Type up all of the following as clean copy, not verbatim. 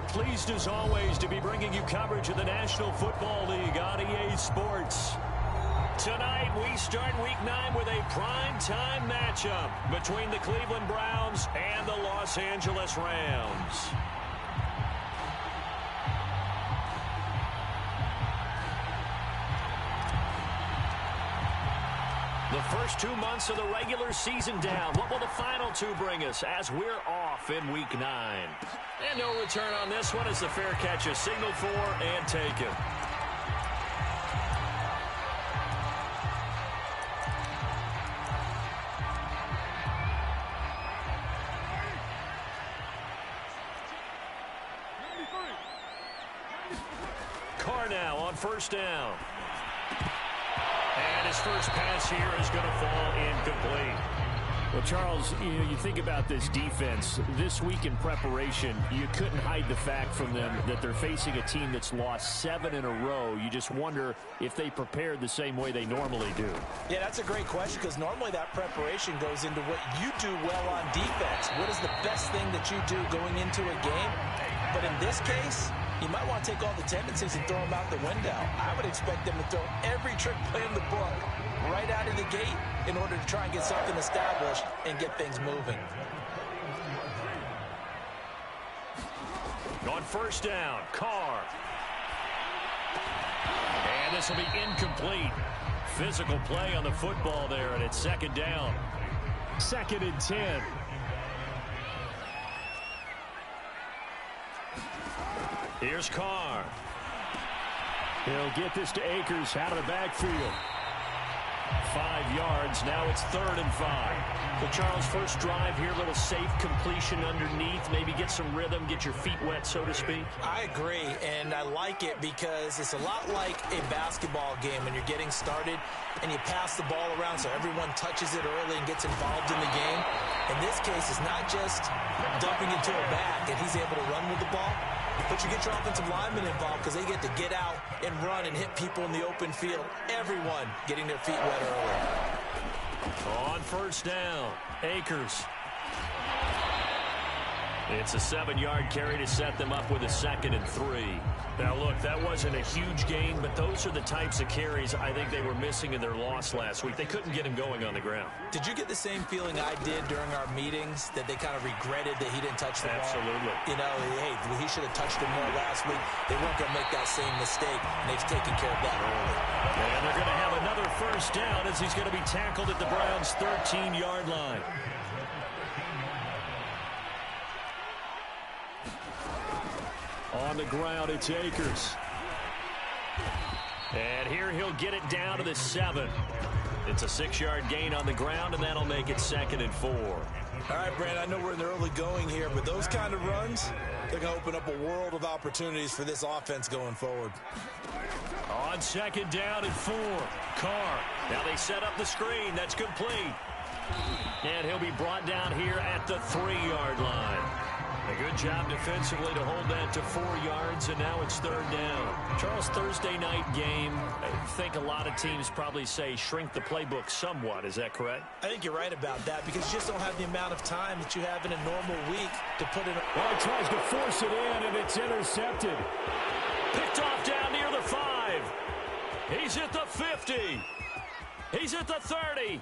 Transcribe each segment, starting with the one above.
Pleased as always to be bringing you coverage of the National Football League on EA Sports. Tonight we start Week 9 with a prime-time matchup between the Cleveland Browns and the Los Angeles Rams. The first 2 months of the regular season down. What will the final 2 bring us as we're off in Week 9? And no return on this one as the fair catch is signaled for and taken. Carr now on first down. And his first pass here is going to fall incomplete. Well, Charles, you think about this defense. This week in preparation, you couldn't hide the fact from them that they're facing a team that's lost 7 in a row. You just wonder if they prepared the same way they normally do. Yeah, that's a great question because normally that preparation goes into what you do well on defense. What is the best thing that you do going into a game? But in this case, you might want to take all the tendencies and throw them out the window. I would expect them to throw every trick play in the book right out of the gate in order to try and get something established and get things moving. On first down, Carr. And this will be incomplete. Physical play on the football there, and it's second down. 2nd and 10. Here's Carr. He'll get this to Akers out of the backfield. 5 yards. Now it's 3rd and 5. So, Charles, first drive here, a little safe completion underneath. Maybe get some rhythm, get your feet wet, so to speak. I agree, and I like it because it's a lot like a basketball game when you're getting started and you pass the ball around so everyone touches it early and gets involved in the game. In this case, it's not just dumping it to a back and he's able to run with the ball, but you get your offensive linemen involved because they get to get out and run and hit people in the open field. Everyone getting their feet wet early. On first down, Akers. It's a 7-yard carry to set them up with a 2nd and 3. Now, look, that wasn't a huge gain, but those are the types of carries I think they were missing in their loss last week. They couldn't get him going on the ground. Did you get the same feeling I did during our meetings, that they kind of regretted that he didn't touch the ball? Absolutely. You know, hey, he should have touched it more last week. They weren't going to make that same mistake, and they've taken care of that early. And they're going to have another first down as he's going to be tackled at the Browns' 13-yard line. On the ground, it's Akers. And here he'll get it down to the 7. It's a 6-yard gain on the ground, and that'll make it 2nd and 4. All right, Brand, I know we're in the early going here, but those kind of runs, they're going to open up a world of opportunities for this offense going forward. On 2nd down and 4, Carr. Now they set up the screen. That's complete. And he'll be brought down here at the 3-yard line. A good job defensively to hold that to 4 yards, and now it's 3rd down. Charles, Thursday night game, I think a lot of teams probably say shrink the playbook somewhat. Is that correct? I think you're right about that because you just don't have the amount of time that you have in a normal week to put in. Well, he tries to force it in, and it's intercepted. Picked off down near the 5. He's at the 50. He's at the 30.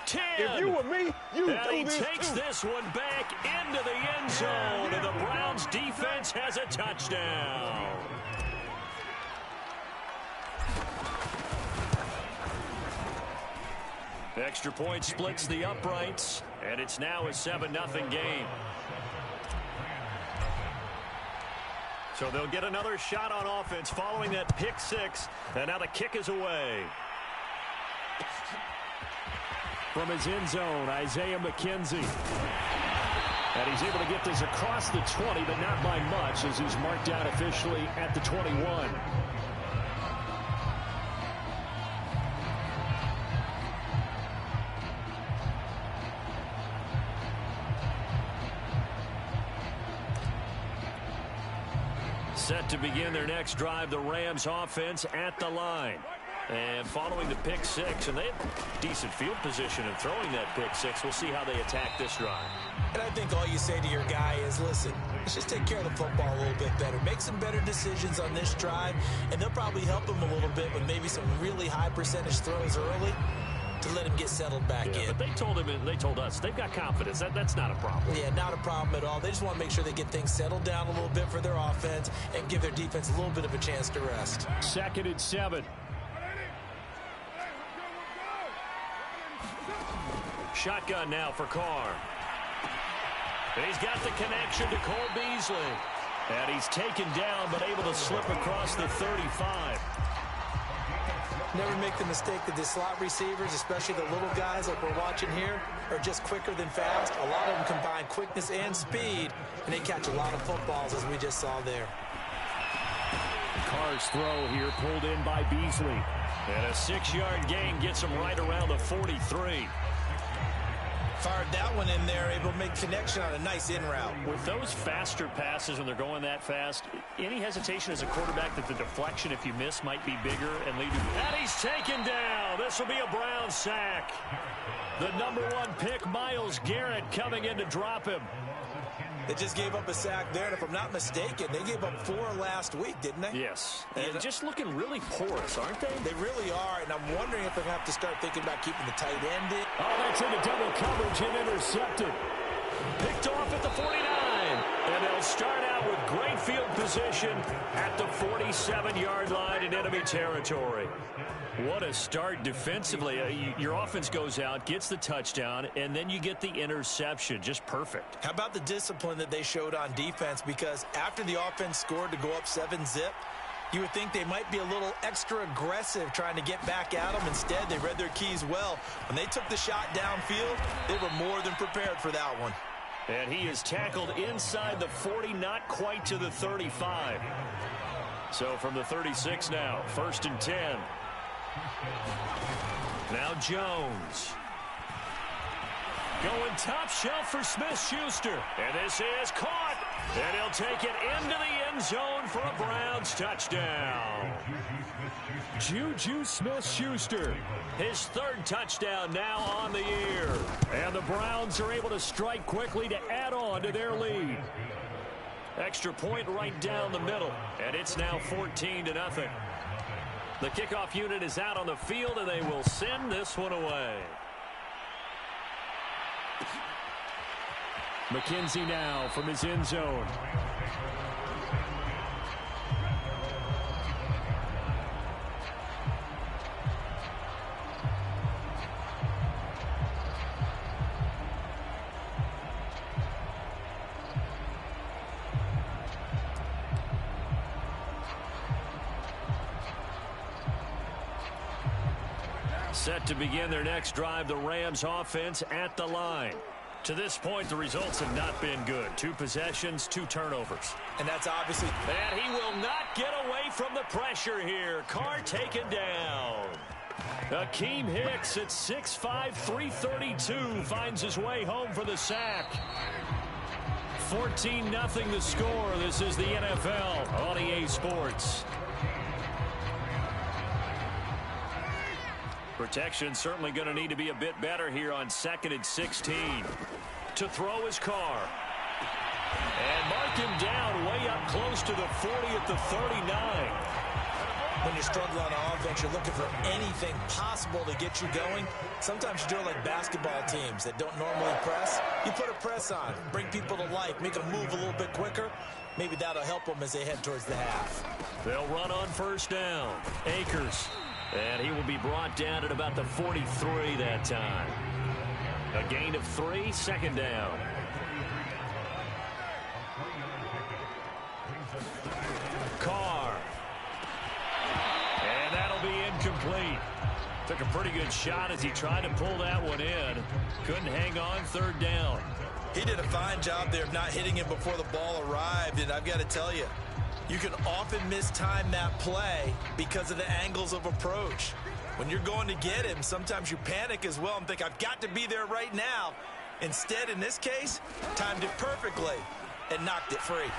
10. If you were me, you and do he this takes too. this one back into the end zone, and the Browns defense has a touchdown. Extra point splits the uprights, and it's now a 7-0 game. So they'll get another shot on offense following that pick 6, and now the kick is away. From his end zone, Isaiah McKenzie. And he's able to get this across the 20, but not by much, as he's marked out officially at the 21. Set to begin their next drive, the Rams offense at the line. And following the pick 6, and they have decent field position in throwing that pick 6. We'll see how they attack this drive. And I think all you say to your guy is, listen, Let's just take care of the football a little bit better. Make some better decisions on this drive, and they'll probably help him a little bit with maybe some really high percentage throws early to let him get settled back in. But they told him, and they told us, they've got confidence. That's not a problem. Yeah, not a problem at all. They just want to make sure they get things settled down a little bit for their offense and give their defense a little bit of a chance to rest. 2nd and 7. Shotgun now for Carr. And he's got the connection to Cole Beasley. And he's taken down, but able to slip across the 35. Never make the mistake that the slot receivers, especially the little guys like we're watching here, are just quicker than fast. A lot of them combine quickness and speed, and they catch a lot of footballs, as we just saw there. Carr's throw here pulled in by Beasley. And a 6-yard gain gets him right around the 43. Fired that one in there, able to make connection on a nice in route. With those faster passes when they're going that fast, any hesitation as a quarterback that the deflection, if you miss, might be bigger and lead you. And he's taken down. This will be a Brown sack. The #1 pick, Myles Garrett, coming in to drop him. They just gave up a sack there, and if I'm not mistaken, they gave up 4 last week, didn't they? Yes. And just looking really porous, aren't they? They really are, and I'm wondering if they're going to have to start thinking about keeping the tight end in. Oh, that's into double coverage and intercepted. Picked off at the 49. And they'll start out with great field position at the 47-yard line in enemy territory. What a start defensively. Your offense goes out, gets the touchdown, and then you get the interception. Just perfect. How about the discipline that they showed on defense? Because after the offense scored to go up 7-zip, you would think they might be a little extra aggressive trying to get back at them. Instead, they read their keys well. When they took the shot downfield, they were more than prepared for that one. And he is tackled inside the 40, not quite to the 35. So from the 36 now, 1st and 10. Now Jones. Going top shelf for Smith-Schuster. And this is caught. And he'll take it into the end zone for a Browns touchdown. Juju Smith-Schuster. His 3rd touchdown now on the year. And the Browns are able to strike quickly to add on to their lead. Extra point right down the middle. And it's now 14-0. The kickoff unit is out on the field, and they will send this one away. McKenzie now from his end zone. Set to begin their next drive, the Rams offense at the line. To this point, the results have not been good. 2 possessions, 2 turnovers. And that's obviously... And he will not get away from the pressure here. Carr taken down. Akeem Hicks at 6'5", 332 finds his way home for the sack. 14-0 the score. This is the NFL on EA Sports. Protection certainly going to need to be a bit better here on 2nd and 16. To throw his Carr. And mark him down way up close to the 40 at the 39. When you struggle on offense, you're looking for anything possible to get you going. Sometimes you do it like basketball teams that don't normally press. You put a press on, bring people to life, make them move a little bit quicker. Maybe that'll help them as they head towards the half. They'll run on 1st down. Akers. And he will be brought down at about the 43 that time. A gain of 3, 2nd down. Carr. And that'll be incomplete. Took a pretty good shot as he tried to pull that one in. Couldn't hang on, 3rd down. He did a fine job there of not hitting him before the ball arrived, and I've got to tell you, you can often mistime that play because of the angles of approach. When you're going to get him, sometimes you panic as well and think, I've got to be there right now. Instead, in this case, timed it perfectly and knocked it free.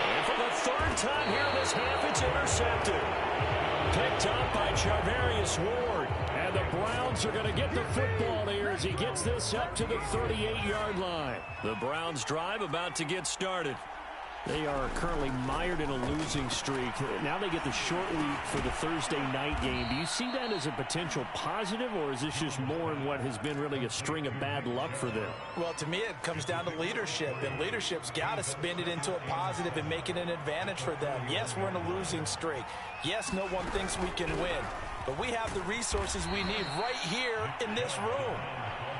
And for the 3rd time here in this half, it's intercepted. Picked up by Charvarius Ward. And the Browns are going to get the football here as he gets this up to the 38-yard line. The Browns drive about to get started. They are currently mired in a losing streak. Now they get the short week for the Thursday night game. Do you see that as a potential positive, or is this just more in what has been really a string of bad luck for them? Well, to me, it comes down to leadership, and leadership's got to spin it into a positive and make it an advantage for them. Yes, we're in a losing streak. Yes, no one thinks we can win, but we have the resources we need right here in this room.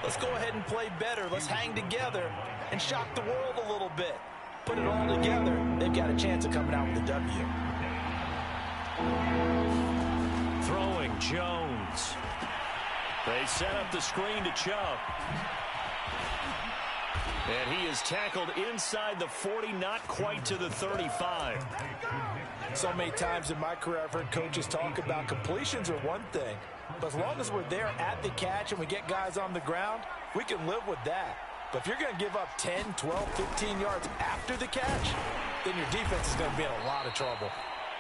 Let's go ahead and play better. Let's hang together and shock the world a little bit. Put it all together, they've got a chance of coming out with a W. Throwing Jones. They set up the screen to Chubb. And he is tackled inside the 40, not quite to the 35. So many times in my career, I've heard coaches talk about completions are one thing, but as long as we're there at the catch and we get guys on the ground, we can live with that. But if you're going to give up 10, 12, 15 yards after the catch, then your defense is going to be in a lot of trouble.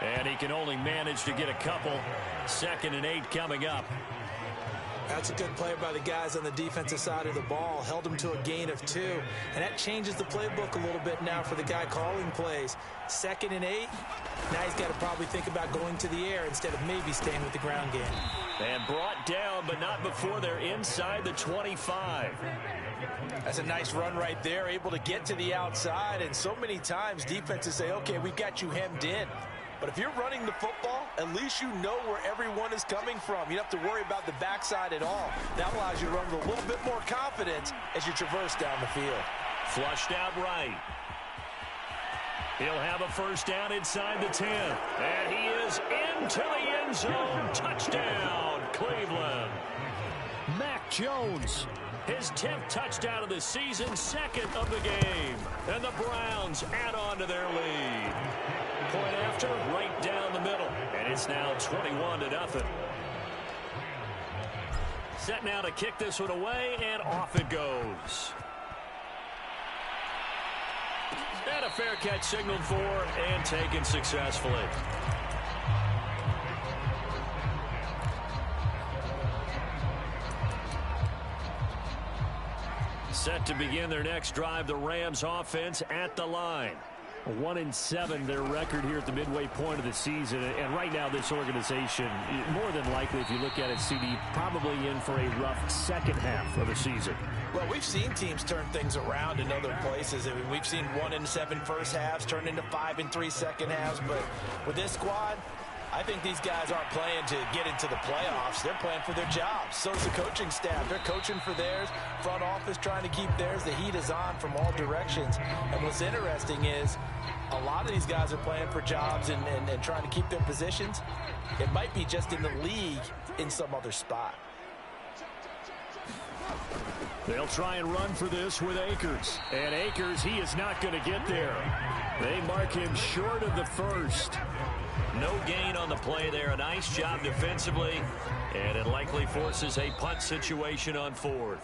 And he can only manage to get a couple. 2nd and 8 coming up. That's a good play by the guys on the defensive side of the ball. Held him to a gain of 2. And that changes the playbook a little bit now for the guy calling plays. 2nd and 8. Now he's got to probably think about going to the air instead of maybe staying with the ground game. And brought down, but not before they're inside the 25. That's a nice run right there, able to get to the outside. And so many times defenses say, okay, we've got you hemmed in. But if you're running the football, at least you know where everyone is coming from. You don't have to worry about the backside at all. That allows you to run with a little bit more confidence as you traverse down the field. Flushed out right. He'll have a first down inside the 10. And he is into the end zone. Touchdown, Cleveland. Mac Jones. His 10th touchdown of the season, 2nd of the game. And the Browns add on to their lead. Point after, right down the middle. And it's now 21-0. Set now to kick this one away, and off it goes. And a fair catch signaled for and taken successfully. Set to begin their next drive, the Rams offense at the line. 1-7 their record here at the midway point of the season, and right now this organization, more than likely if you look at it, CD, probably in for a rough second half of the season. Well, we've seen teams turn things around in other places. I mean, we've seen 1-7 first halves turn into 5-3 second halves, but with this squad, I think these guys aren't playing to get into the playoffs. They're playing for their jobs. So is the coaching staff. They're coaching for theirs. Front office trying to keep theirs. The heat is on from all directions. And what's interesting is a lot of these guys are playing for jobs and trying to keep their positions. It might be just in the league in some other spot. They'll try and run for this with Akers. And Akers, he is not going to get there. They mark him short of the first. No gain on the play there. A nice job defensively. And it likely forces a punt situation on 4th.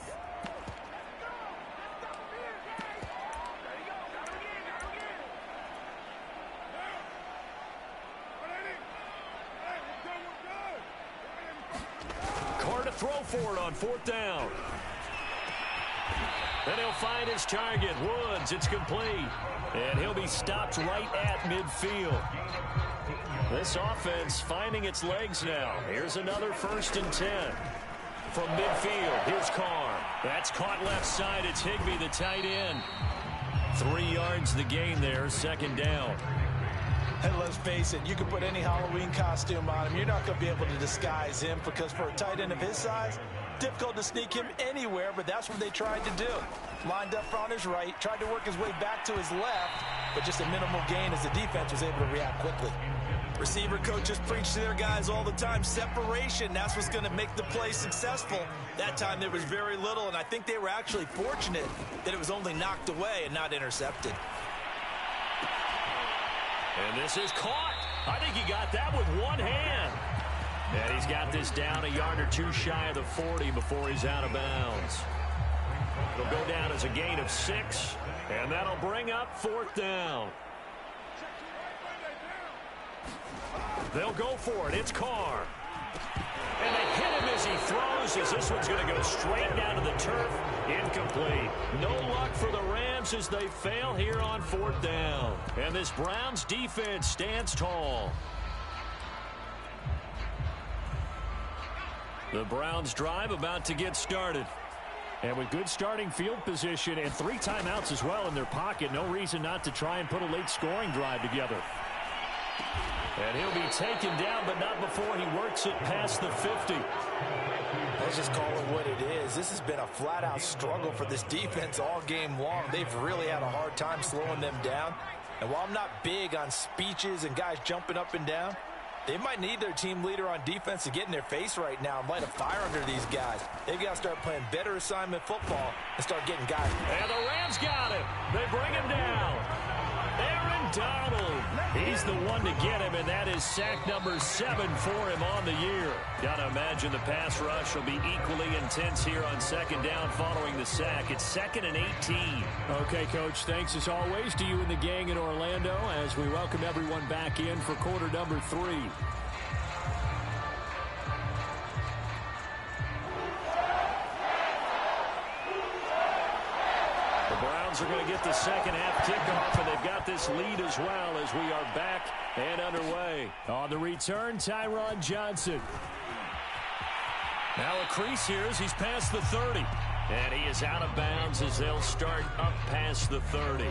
Carr to throw for it on 4th down. Then he'll find his target. Woods, it's complete. And he'll be stopped right at midfield. This offense finding its legs now. Here's another 1st and 10. From midfield, here's Carr. That's caught left side. It's Higbee, the tight end. 3 yards the gain there, 2nd down. And let's face it, you can put any Halloween costume on him. You're not going to be able to disguise him because for a tight end of his size, difficult to sneak him anywhere, but that's what they tried to do. Lined up on his right, tried to work his way back to his left, but just a minimal gain as the defense was able to react quickly. Receiver coaches preach to their guys all the time. Separation, that's what's going to make the play successful. That time there was very little, and I think they were actually fortunate that it was only knocked away and not intercepted. And this is caught. I think he got that with one hand. And he's got this down a yard or two shy of the 40 before he's out of bounds. It'll go down as a gain of 6, and that'll bring up 4th down. They'll go for it. It's Carr. And they hit him as he throws, as this one's going to go straight down to the turf. Incomplete. No luck for the Rams as they fail here on 4th down. And this Browns defense stands tall. The Browns drive about to get started. And with good starting field position and 3 timeouts as well in their pocket, no reason not to try and put a late scoring drive together. And he'll be taken down, but not before he works it past the 50. Let's just call it what it is. This has been a flat-out struggle for this defense all game long. They've really had a hard time slowing them down. And while I'm not big on speeches and guys jumping up and down, they might need their team leader on defense to get in their face right now and light a fire under these guys. They've got to start playing better assignment football and start getting guys. And the Rams got him. They bring him down. Aaron Donald. He's the one to get him, and that is sack number 7 for him on the year. Got to imagine the pass rush will be equally intense here on 2nd down following the sack. It's 2nd and 18. Okay, Coach, thanks as always to you and the gang in Orlando as we welcome everyone back in for quarter number 3. Are going to get the second half kickoff, and they've got this lead as well as we are back and underway. On the return, Tyron Johnson. Now a crease here as he's past the 30. And he is out of bounds as they'll start up past the 30.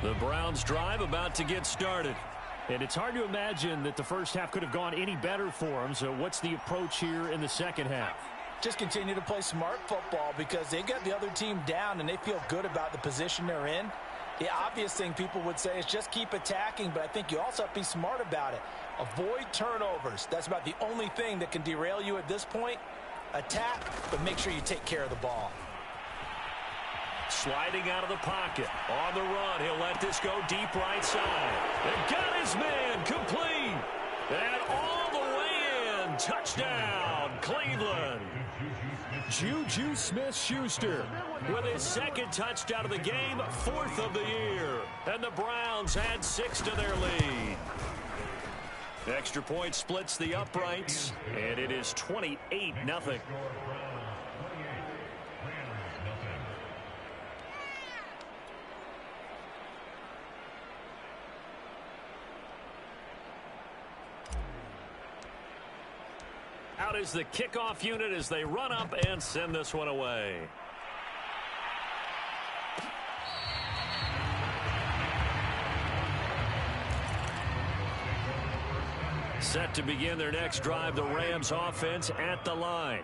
The Browns drive about to get started. And it's hard to imagine that the first half could have gone any better for them. So what's the approach here in the second half? Just continue to play smart football because they got the other team down and they feel good about the position they're in. The obvious thing people would say is just keep attacking, but I think you also have to be smart about it. Avoid turnovers. That's about the only thing that can derail you at this point. Attack, but make sure you take care of the ball. Sliding out of the pocket. On the run, he'll let this go deep right side. And got his man complete. And all the way in. Touchdown, Cleveland. Juju Smith-Schuster with his second touchdown of the game, 4th of the year. And the Browns add 6 to their lead. Extra point splits the uprights, and it is 28-0. Out is the kickoff unit as they run up and send this one away. Set to begin their next drive, the Rams offense at the line.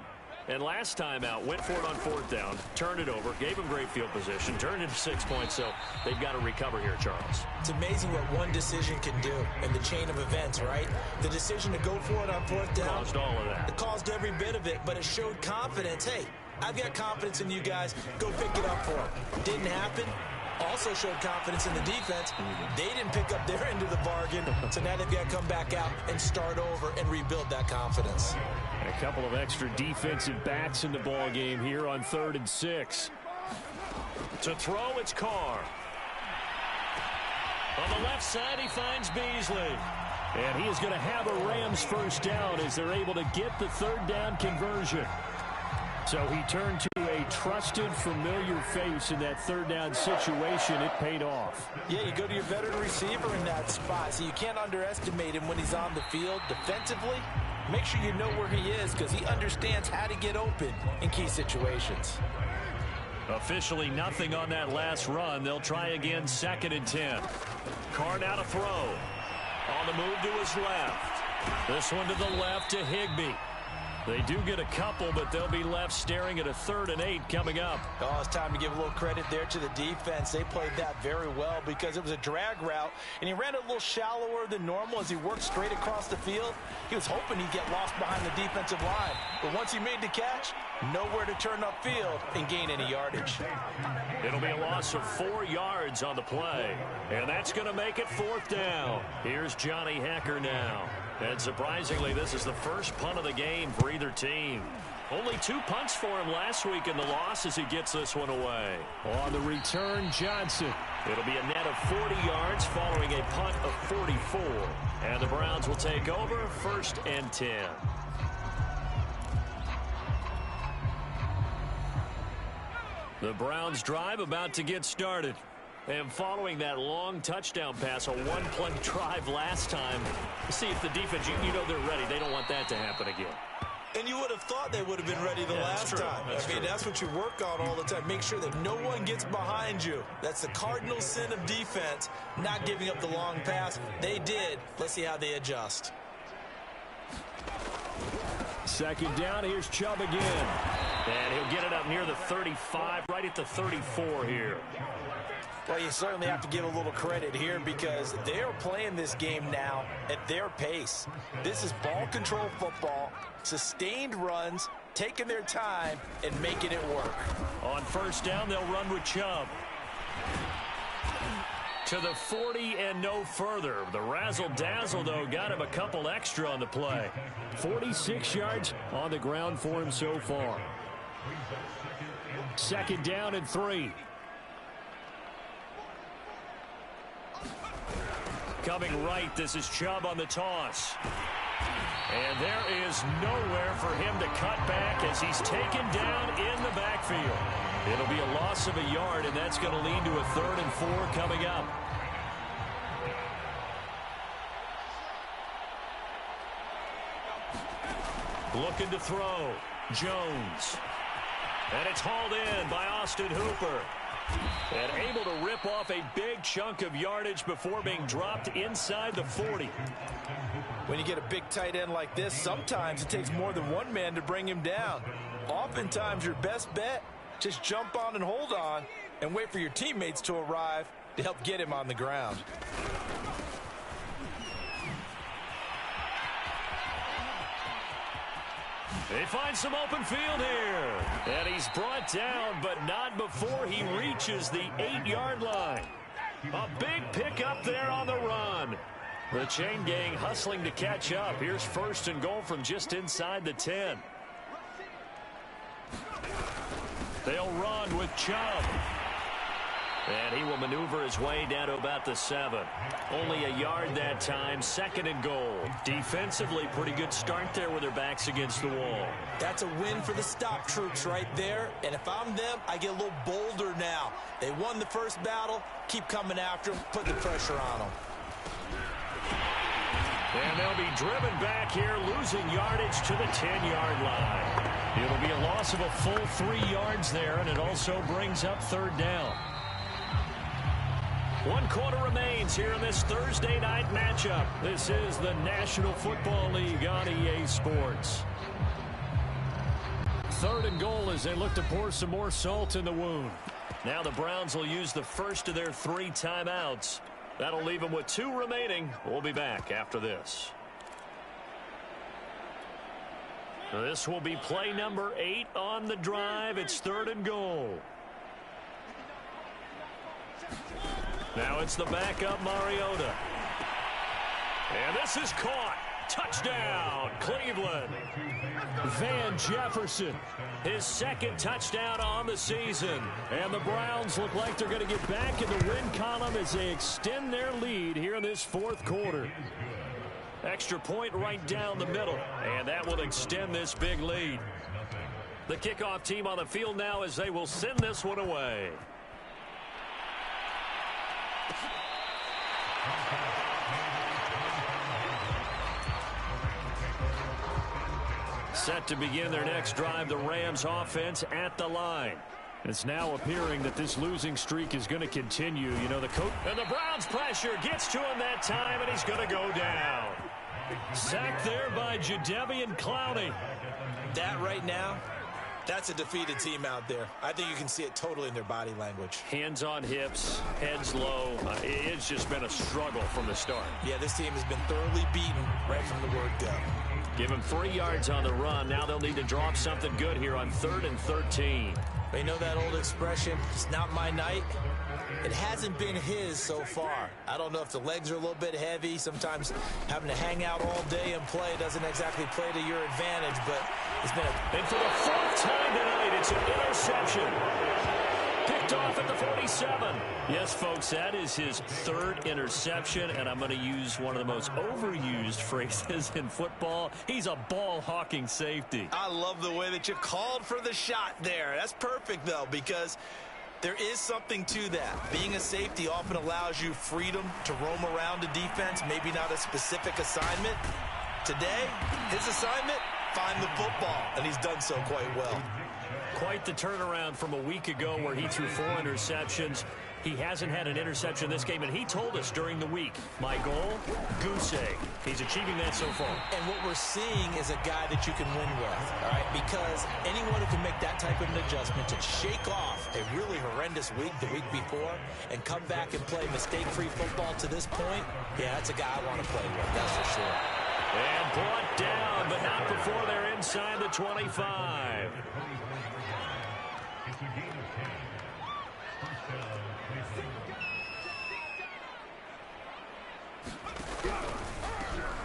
And last time out, went for it on 4th down, turned it over, gave them great field position, turned into 6 points, so they've got to recover here, Charles. It's amazing what one decision can do in the chain of events, right? The decision to go for it on 4th down. Caused all of that. It caused every bit of it, but it showed confidence. Hey, I've got confidence in you guys. Go pick it up for them. Didn't happen. Also showed confidence in the defense. They didn't pick up their end of the bargain, so now they've got to come back out and start over and rebuild that confidence. A couple of extra defensive backs in the ball game here on 3rd and 6. To throw, it's Carr. On the left side, he finds Beasley. And he is going to have a Rams first down as they're able to get the 3rd down conversion. So he turned to a trusted, familiar face in that 3rd down situation. It paid off. Yeah, you go to your veteran receiver in that spot, so you can't underestimate him when he's on the field defensively. Make sure you know where he is because he understands how to get open in key situations. Officially nothing on that last run. They'll try again 2nd and 10. Carr now to throw. On the move to his left. This one to the left to Higbee. They do get a couple, but they'll be left staring at a 3rd and 8 coming up. Oh, it's time to give a little credit there to the defense. They played that very well because it was a drag route, and he ran it a little shallower than normal as he worked straight across the field. He was hoping he'd get lost behind the defensive line, but once he made the catch, nowhere to turn upfield and gain any yardage. It'll be a loss of 4 yards on the play, and that's going to make it 4th down. Here's Johnny Hekker now. And surprisingly, this is the first punt of the game for either team. Only 2 punts for him last week in the loss as he gets this one away. On the return, Johnson. It'll be a net of 40 yards following a punt of 44. And the Browns will take over 1st and 10. The Browns drive about to get started. And following that long touchdown pass, a one-play drive last time, see if the defense, you know they're ready. They don't want that to happen again. And you would have thought they would have been ready the last time. That's what you work on all the time. Make sure that no one gets behind you. That's the cardinal sin of defense, not giving up the long pass. They did. Let's see how they adjust. 2nd down, here's Chubb again. And he'll get it up near the 35, right at the 34 here. Well, you certainly have to give a little credit here because they are playing this game now at their pace. This is ball control football, sustained runs, taking their time and making it work. On 1st down, they'll run with Chubb. To the 40 and no further. The razzle-dazzle, though, got him a couple extra on the play. 46 yards on the ground for him so far. 2nd down and 3. Coming right, this is Chubb on the toss. And there is nowhere for him to cut back as he's taken down in the backfield. It'll be a loss of a yard, and that's going to lead to a 3rd and 4 coming up. Looking to throw. Jones. And it's hauled in by Austin Hooper. And able to rip off a big chunk of yardage before being dropped inside the 40. When you get a big tight end like this, sometimes it takes more than one man to bring him down. Oftentimes, your best bet, just jump on and hold on and wait for your teammates to arrive to help get him on the ground. They find some open field here. And he's brought down, but not before he reaches the 8-yard line. A big pickup there on the run. The chain gang hustling to catch up. Here's 1st and goal from just inside the 10. They'll run with Chubb. And he will maneuver his way down to about the 7. Only a yard that time, 2nd and goal. Defensively, pretty good start there with their backs against the wall. That's a win for the stop troops right there. And if I'm them, I get a little bolder now. They won the first battle. Keep coming after them. Put the pressure on them. And they'll be driven back here, losing yardage to the 10-yard line. It'll be a loss of a full 3 yards there, and it also brings up 3rd down. 1 quarter remains here in this Thursday night matchup. This is the National Football League on EA Sports. 3rd and goal as they look to pour some more salt in the wound. Now the Browns will use the first of their 3 timeouts. That'll leave them with 2 remaining. We'll be back after this. This will be play number 8 on the drive. It's 3rd and goal. Now it's the backup Mariota. And this is caught. Touchdown, Cleveland. Van Jefferson. His 2nd touchdown on the season. And the Browns look like they're going to get back in the win column as they extend their lead here in this 4th quarter. Extra point right down the middle. And that will extend this big lead. The kickoff team on the field now as they will send this one away. Set to begin their next drive, the Rams offense at the line. It's now appearing that this losing streak is going to continue. You know, the coach. And the Browns pressure gets to him that time, and he's going to go down. Sacked there by Jadeveon Clowney. That right now, that's a defeated team out there. I think you can see it totally in their body language. Hands on hips, heads low. It's just been a struggle from the start. Yeah, this team has been thoroughly beaten right from the word go. Give them 3 yards on the run. Now they'll need to drop something good here on 3rd and 13. You know that old expression, it's not my night? It hasn't been his so far. I don't know if the legs are a little bit heavy. Sometimes having to hang out all day and play doesn't exactly play to your advantage, but it's been a... And for the fourth time tonight, it's an interception. Picked off at the 47. Yes, folks, that is his third interception, and I'm going to use one of the most overused phrases in football. He's a ball-hawking safety. I love the way that you called for the shot there. That's perfect, though, because there is something to that. Being a safety often allows you freedom to roam around a defense, maybe not a specific assignment. Today, his assignment, find the football, and he's done so quite well. Quite the turnaround from a week ago where he threw 4 interceptions. He hasn't had an interception this game, and he told us during the week, my goal, goose egg. He's achieving that so far. And what we're seeing is a guy that you can win with, all right? Because anyone who can make that type of an adjustment to shake off a really horrendous week the week before and come back and play mistake-free football to this point, yeah, that's a guy I want to play with, that's for sure. And brought down, but not before they're inside the 25.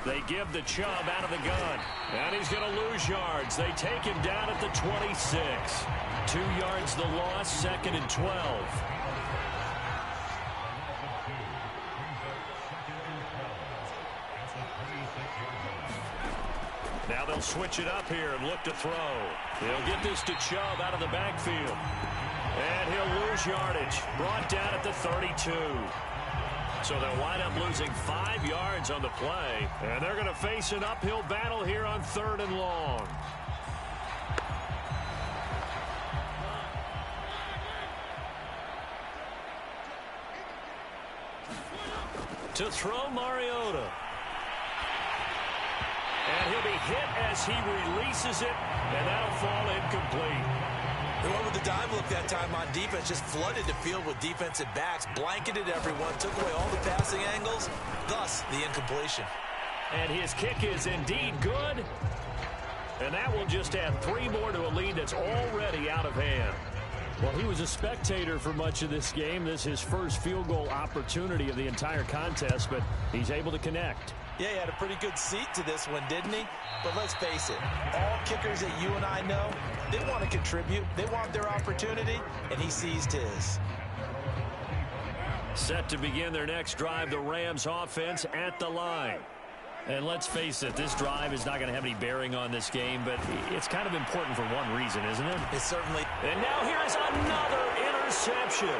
They give the Chubb out of the gun. And he's going to lose yards. They take him down at the 26. 2 yards the loss, 2nd and 12. Now they'll switch it up here and look to throw. He'll get this to Chubb out of the backfield. And he'll lose yardage. Brought down at the 32. So they'll wind up losing 5 yards on the play. And they're going to face an uphill battle here on 3rd and long. To throw Mariota. And he'll be hit as he releases it. And that'll fall incomplete. They went with the dime look that time on defense, just flooded the field with defensive backs, blanketed everyone, took away all the passing angles, thus the incompletion. And his kick is indeed good. And that will just add 3 more to a lead that's already out of hand. Well, he was a spectator for much of this game. This is his first field goal opportunity of the entire contest, but he's able to connect. Yeah, he had a pretty good seat to this one, didn't he? But let's face it, all kickers that you and I know, they want to contribute. They want their opportunity, and he seized his. Set to begin their next drive, the Rams offense at the line. And let's face it, this drive is not going to have any bearing on this game, but it's kind of important for one reason, isn't it? It certainly. And now here is another interception.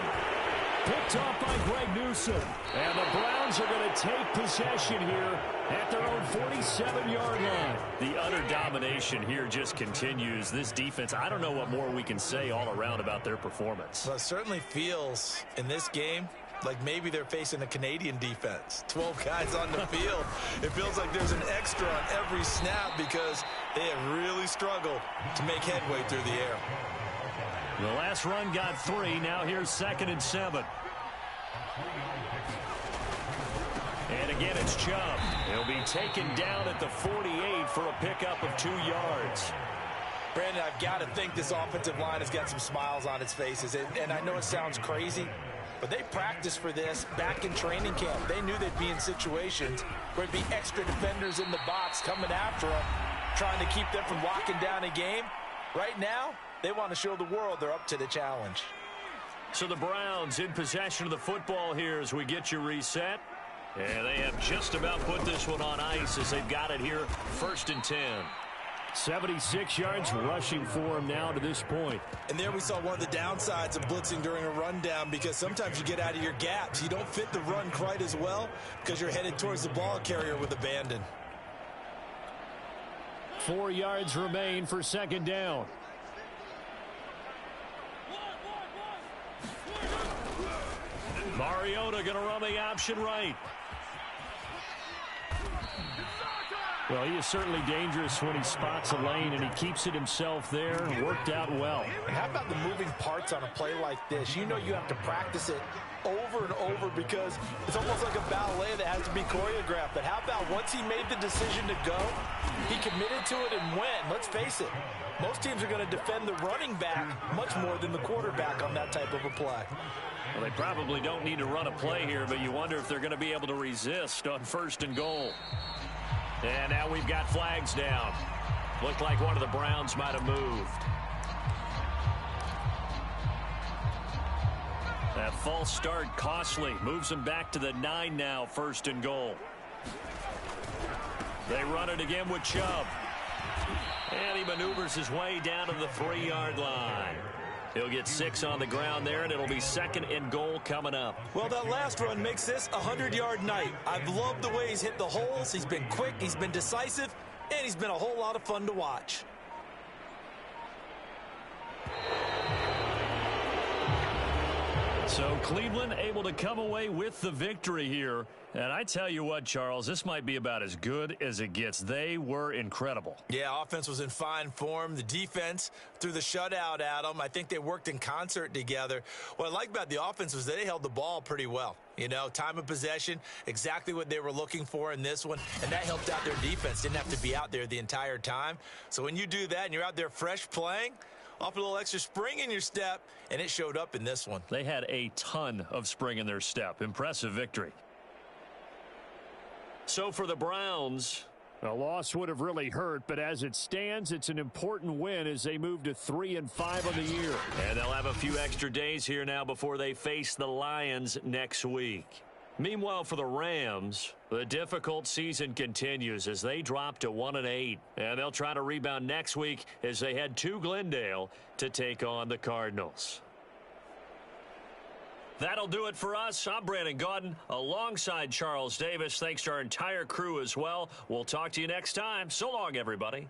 Picked off by Greg Newsome. And the Browns are going to take possession here at their own 47-yard line. The utter domination here just continues. This defense, I don't know what more we can say all around about their performance. Well, it certainly feels in this game like maybe they're facing a Canadian defense. 12 guys on the field. It feels like there's an extra on every snap because they have really struggled to make headway through the air. The last run got 3. Now here's 2nd and 7. And again, it's Chubb. He'll be taken down at the 48 for a pickup of 2 yards. Brandon, I've got to think this offensive line has got some smiles on its faces. And I know it sounds crazy, but they practiced for this back in training camp. They knew they'd be in situations where there'd be extra defenders in the box coming after them, trying to keep them from locking down a game. Right now, they want to show the world they're up to the challenge. So the Browns in possession of the football here as we get you reset. And they have just about put this one on ice as they've got it here, 1st and 10. 76 yards rushing for him now to this point. And there we saw one of the downsides of blitzing during a rundown, because sometimes you get out of your gaps. You don't fit the run quite as well because you're headed towards the ball carrier with abandon. 4 yards remain for 2nd down. Mariota going to run the option right. Well, he is certainly dangerous when he spots a lane, and he keeps it himself there. Worked out well. And how about the moving parts on a play like this? You know you have to practice it over and over because it's almost like a ballet that has to be choreographed. But how about once he made the decision to go, he committed to it and went. Let's face it, most teams are going to defend the running back much more than the quarterback on that type of a play. Well, they probably don't need to run a play here, but you wonder if they're going to be able to resist on 1st and goal. And now we've got flags down. Looked like one of the Browns might have moved. That false start costly. Moves them back to the 9 now, 1st and goal. They run it again with Chubb. And he maneuvers his way down to the 3-yard line. He'll get 6 on the ground there, and it'll be 2nd and goal coming up. Well, that last run makes this a 100-yard night. I've loved the way he's hit the holes. He's been quick, he's been decisive, and he's been a whole lot of fun to watch. So Cleveland able to come away with the victory here. And I tell you what, Charles, this might be about as good as it gets. They were incredible. Yeah, offense was in fine form. The defense threw the shutout at them. I think they worked in concert together. What I like about the offense was they held the ball pretty well. You know, time of possession, exactly what they were looking for in this one. And that helped out their defense. Didn't have to be out there the entire time. So when you do that and you're out there fresh playing, off a little extra spring in your step, and it showed up in this one. They had a ton of spring in their step. Impressive victory. So for the Browns, a loss would have really hurt, but as it stands, it's an important win as they move to 3-5 on the year. And they'll have a few extra days here now before they face the Lions next week. Meanwhile, for the Rams, the difficult season continues as they drop to 1-8. And they'll try to rebound next week as they head to Glendale to take on the Cardinals. That'll do it for us. I'm Brandon Gaudin alongside Charles Davis. Thanks to our entire crew as well. We'll talk to you next time. So long, everybody.